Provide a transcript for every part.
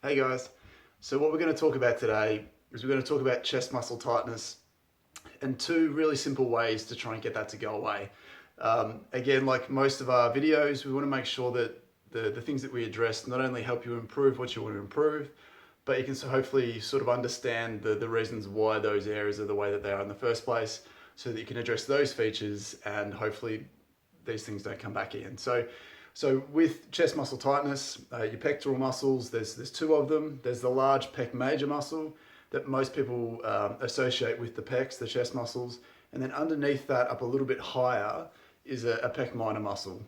Hey guys, so what we're going to talk about today is we're going to talk about chest muscle tightness and two really simple ways to try and get that to go away. Again, like most of our videos, we want to make sure that the things that we address not only help you improve what you want to improve, but you can hopefully sort of understand the reasons why those areas are the way that they are in the first place, so that you can address those features and hopefully these things don't come back in. So with chest muscle tightness, your pectoral muscles, there's two of them. There's the large pec major muscle that most people associate with the pecs, the chest muscles. And then underneath that, up a little bit higher, is a pec minor muscle.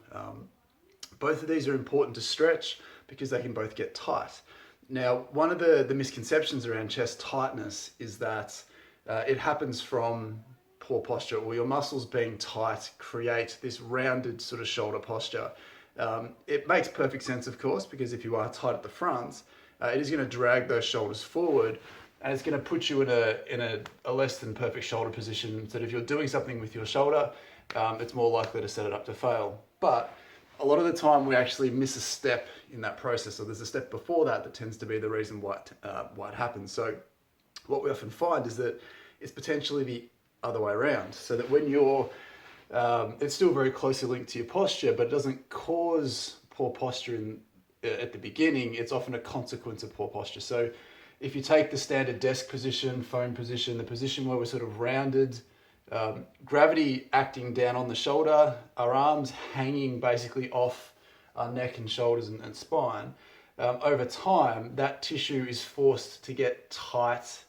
Both of these are important to stretch because they can both get tight. Now, one of the misconceptions around chest tightness is that it happens from poor posture, or your muscles being tight create this rounded sort of shoulder posture. It makes perfect sense, of course, because if you are tight at the front, it is going to drag those shoulders forward, and it's going to put you in a less than perfect shoulder position, so that if you're doing something with your shoulder, it's more likely to set it up to fail. But a lot of the time we actually miss a step in that process, or there's a step before that tends to be the reason why it happens. So what we often find is that it's potentially the other way around, so that when you're it's still very closely linked to your posture, but it doesn't cause poor posture at the beginning. It's often a consequence of poor posture. So if you take the standard desk position, phone position, the position where we're sort of rounded, gravity acting down on the shoulder, our arms hanging basically off our neck and shoulders and spine, over time, that tissue is forced to get tight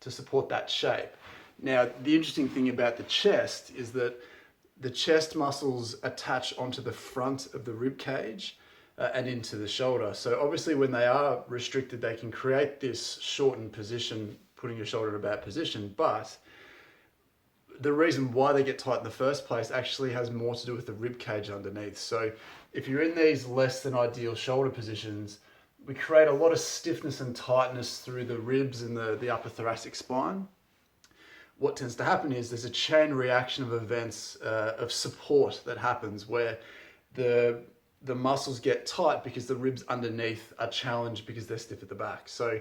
to support that shape. Now, the interesting thing about the chest is that the chest muscles attach onto the front of the rib cage and into the shoulder. So obviously when they are restricted, they can create this shortened position, putting your shoulder in a bad position. But the reason why they get tight in the first place actually has more to do with the rib cage underneath. So if you're in these less than ideal shoulder positions, we create a lot of stiffness and tightness through the ribs and the upper thoracic spine. What tends to happen is there's a chain reaction of events of support that happens where the muscles get tight because the ribs underneath are challenged because they're stiff at the back. So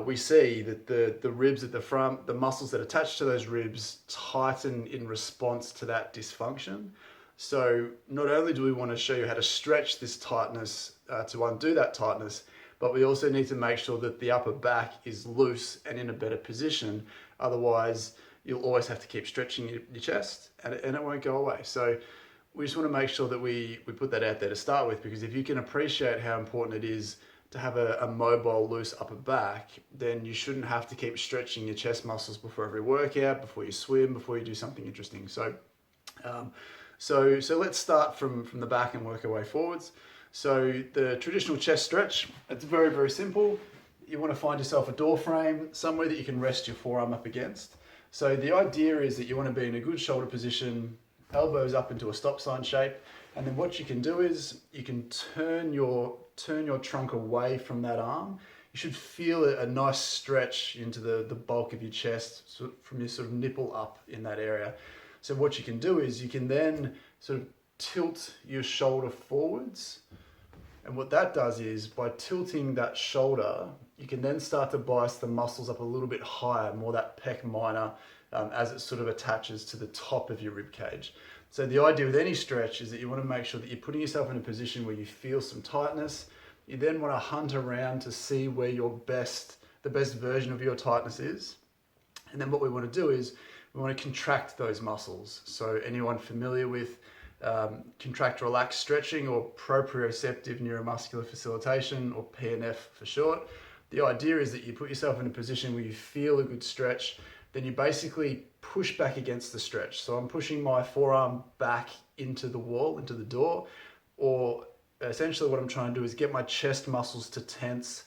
we see that the ribs at the front, the muscles that attach to those ribs tighten in response to that dysfunction. So not only do we want to show you how to stretch this tightness to undo that tightness, but we also need to make sure that the upper back is loose and in a better position. Otherwise, you'll always have to keep stretching your chest and it won't go away. So we just want to make sure that we put that out there to start with, because if you can appreciate how important it is to have a mobile, loose upper back, then you shouldn't have to keep stretching your chest muscles before every workout, before you swim, before you do something interesting. So let's start from the back and work our way forwards. So the traditional chest stretch, it's very, very simple. You want to find yourself a door frame, somewhere that you can rest your forearm up against. So the idea is that you want to be in a good shoulder position, elbows up into a stop sign shape. And then what you can do is you can turn your trunk away from that arm. You should feel a nice stretch into the bulk of your chest, from your sort of nipple up in that area. So what you can do is you can then sort of tilt your shoulder forwards. And what that does is, by tilting that shoulder, you can then start to bias the muscles up a little bit higher, more that pec minor, as it sort of attaches to the top of your rib cage. So the idea with any stretch is that you want to make sure that you're putting yourself in a position where you feel some tightness. You then want to hunt around to see where the best version of your tightness is. And then what we want to do is we want to contract those muscles. So anyone familiar with contract relax stretching, or proprioceptive neuromuscular facilitation, or PNF for short, the idea is that you put yourself in a position where you feel a good stretch, then you basically push back against the stretch. So I'm pushing my forearm back into the wall, into the door, or essentially what I'm trying to do is get my chest muscles to tense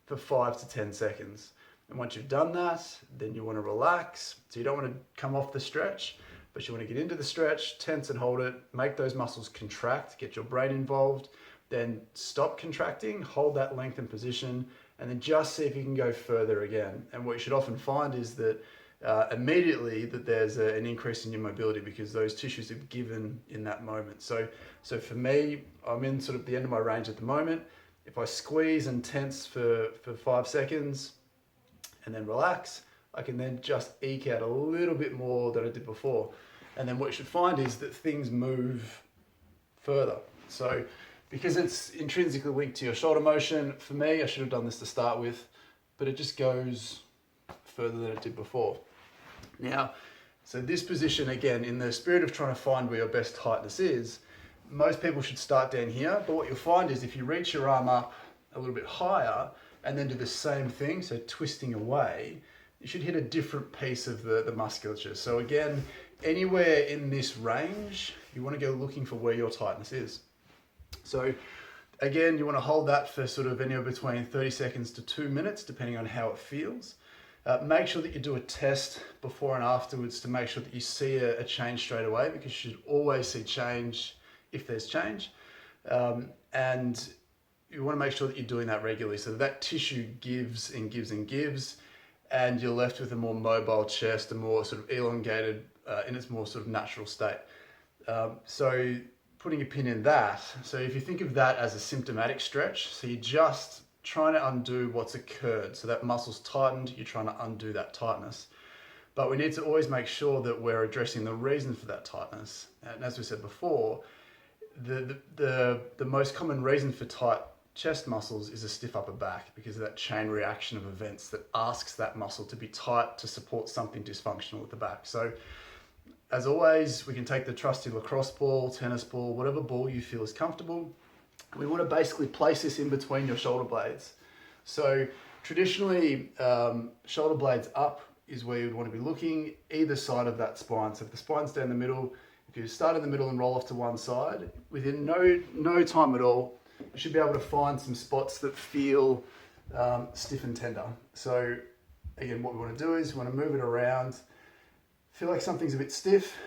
for 5 to 10 seconds. And once you've done that, then you want to relax. So you don't want to come off the stretch, but you want to get into the stretch, tense and hold it, make those muscles contract, get your brain involved, then stop contracting, hold that lengthened position, and then just see if you can go further again. And what you should often find is that immediately that there's an increase in your mobility, because those tissues have given in that moment. So for me, I'm in sort of the end of my range at the moment. if I squeeze and tense for 5 seconds and then relax, I can then just eke out a little bit more than I did before. And then what you should find is that things move further. So because it's intrinsically linked to your shoulder motion, for me, I should have done this to start with, but it just goes further than it did before. Now, so this position, again, in the spirit of trying to find where your best tightness is, most people should start down here, but what you'll find is if you reach your arm up a little bit higher and then do the same thing, so twisting away, you should hit a different piece of the musculature. So again, anywhere in this range, you want to go looking for where your tightness is. So again, you want to hold that for sort of anywhere between 30 seconds to 2 minutes, depending on how it feels. Make sure that you do a test before and afterwards to make sure that you see a change straight away, because you should always see change if there's change. And you want to make sure that you're doing that regularly, so that tissue gives and gives and gives, and you're left with a more mobile chest, a more sort of elongated in its more sort of natural state. So putting a pin in that, so if you think of that as a symptomatic stretch, so you're just trying to undo what's occurred. So that muscle's tightened, you're trying to undo that tightness. But we need to always make sure that we're addressing the reason for that tightness. And as we said before, the most common reason for tight chest muscles is a stiff upper back, because of that chain reaction of events that asks that muscle to be tight to support something dysfunctional at the back. So as always, we can take the trusty lacrosse ball, tennis ball, whatever ball you feel is comfortable. We want to basically place this in between your shoulder blades. So traditionally, shoulder blades up is where you'd want to be looking, either side of that spine. So if the spine's down the middle, if you start in the middle and roll off to one side, within no time at all, you should be able to find some spots that feel stiff and tender. So again, what we want to do is we want to move it around. Feel like something's a bit stiff.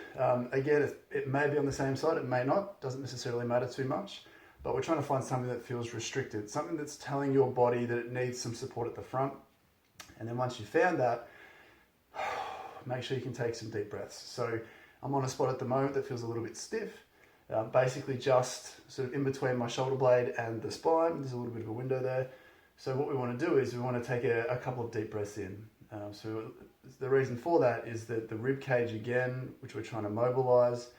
Again, it may be on the same side, it may not, doesn't necessarily matter too much, but we're trying to find something that feels restricted, something that's telling your body that it needs some support at the front. And then once you've found that, make sure you can take some deep breaths. So I'm on a spot at the moment that feels a little bit stiff, basically just sort of in between my shoulder blade and the spine. There's a little bit of a window there. So what we want to do is we want to take a couple of deep breaths in. So the reason for that is that the rib cage, again, which we're trying to mobilize,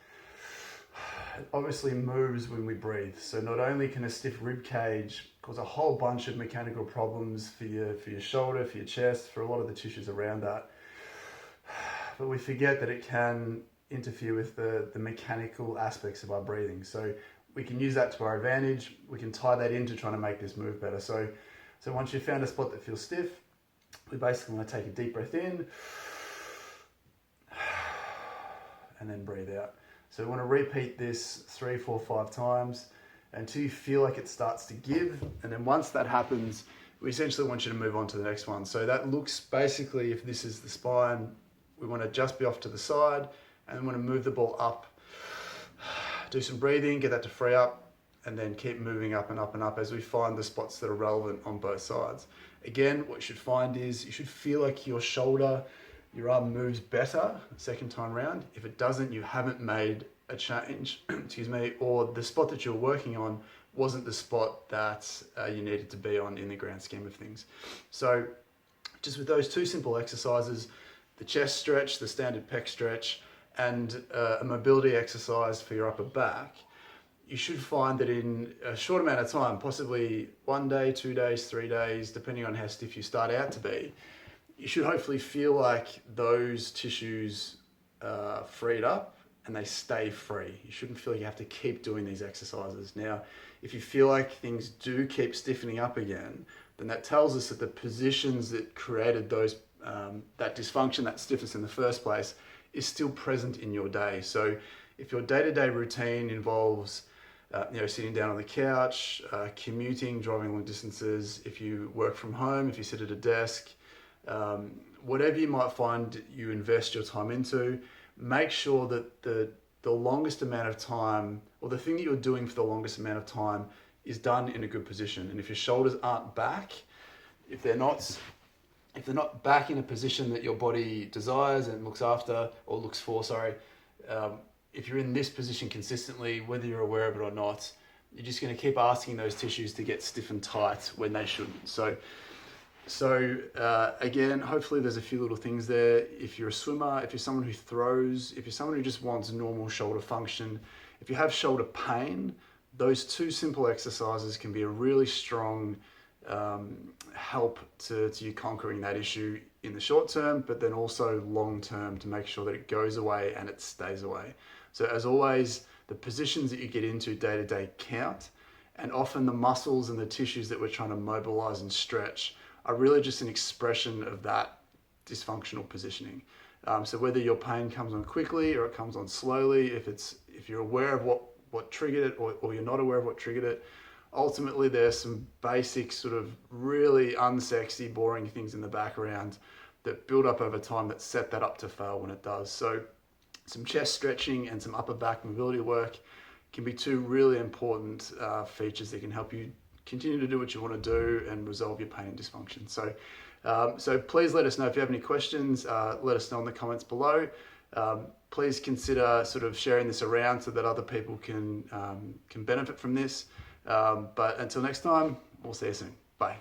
obviously moves when we breathe. So not only can a stiff rib cage cause a whole bunch of mechanical problems for your shoulder, for your chest, for a lot of the tissues around that, but we forget that it can interfere with the mechanical aspects of our breathing. So we can use that to our advantage. We can tie that into trying to make this move better. So once you've found a spot that feels stiff, we basically want to take a deep breath in and then breathe out. So we want to repeat this 3, 4, 5 times until you feel like it starts to give. And then once that happens, we essentially want you to move on to the next one. So that looks basically, if this is the spine, we want to just be off to the side and we want to move the ball up. Do some breathing, get that to free up, and then keep moving up and up and up as we find the spots that are relevant on both sides. Again, what you should find is you should feel like your shoulder, your arm moves better second time round. If it doesn't, you haven't made a change, excuse me, or the spot that you're working on wasn't the spot that you needed to be on in the grand scheme of things. So just with those 2 simple exercises, the chest stretch, the standard pec stretch, and a mobility exercise for your upper back, you should find that in a short amount of time, possibly 1 day, 2 days, 3 days, depending on how stiff you start out to be, you should hopefully feel like those tissues are freed up and they stay free. You shouldn't feel like you have to keep doing these exercises. Now, if you feel like things do keep stiffening up again, then that tells us that the positions that created those that dysfunction, that stiffness in the first place, is still present in your day. So if your day-to-day routine involves sitting down on the couch, commuting, driving long distances, if you work from home, if you sit at a desk, whatever you might find you invest your time into, make sure that the longest amount of time, or the thing that you're doing for the longest amount of time, is done in a good position. And if your shoulders aren't back, if they're not back in a position that your body desires and looks after, or looks for, if you're in this position consistently, whether you're aware of it or not, you're just going to keep asking those tissues to get stiff and tight when they shouldn't. So again, hopefully there's a few little things there. If you're a swimmer, if you're someone who throws, if you're someone who just wants normal shoulder function, if you have shoulder pain, those two simple exercises can be a really strong help to you conquering that issue in the short term, but then also long term to make sure that it goes away and it stays away. So as always, the positions that you get into day to day count, and often the muscles and the tissues that we're trying to mobilize and stretch are really just an expression of that dysfunctional positioning. So whether your pain comes on quickly or it comes on slowly, if you're aware of what triggered it or you're not aware of what triggered it, ultimately there's some basic sort of really unsexy, boring things in the background that build up over time that set that up to fail when it does. So some chest stretching and some upper back mobility work can be two really important features that can help you continue to do what you want to do and resolve your pain and dysfunction. So please let us know if you have any questions. Let us know in the comments below. Please consider sort of sharing this around so that other people can benefit from this. But until next time, we'll see you soon. Bye.